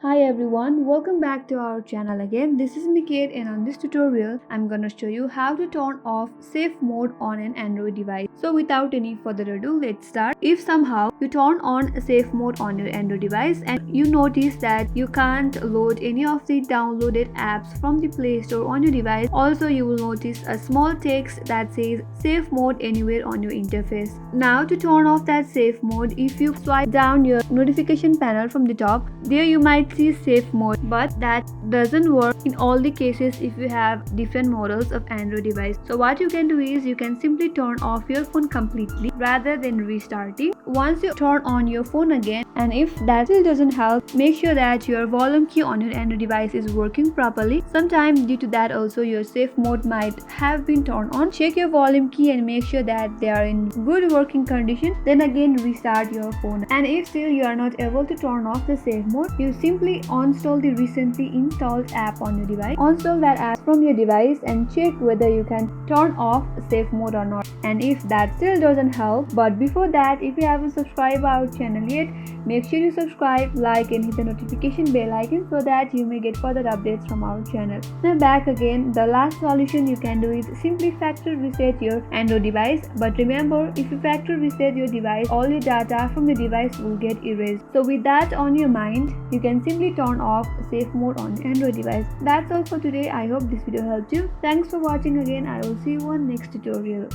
Hi everyone, welcome back to our channel again. This is Mikhail and on this tutorial I'm gonna show you how to turn off safe mode on an Android device. So without any further ado, let's start. If somehow you turn on safe mode on your Android device and you notice that you can't load any of the downloaded apps from the Play Store on your device, also you will notice a small text that says safe mode anywhere on your interface. Now to turn off that safe mode, if you swipe down your notification panel from the top, there you might see safe mode, but that doesn't work in all the cases if you have different models of Android device. So what you can do is you can simply turn off your phone completely rather than restarting. Once you turn on your phone again, and if that still doesn't help, make sure that your volume key on your Android device is working properly. Sometimes due to that also your safe mode might have been turned on. Check your volume key and make sure that they are in good working condition. Then again restart your phone. And if still you are not able to turn off the safe mode, you simply uninstall the recently installed app on your device. Uninstall that app from your device and check whether you can turn off safe mode or not. And if that still doesn't help, but before that, if you haven't subscribed our channel yet, make sure you subscribe, like and hit the notification bell icon so that you may get further updates from our channel. Now back again, the last solution you can do is simply factory reset your Android device. But remember, if you factory reset your device, all your data from your device will get erased. So with that on your mind, you can simply turn off safe mode on your Android device. That's all for today. I hope this video helped you. Thanks for watching again. I will see you on next tutorial.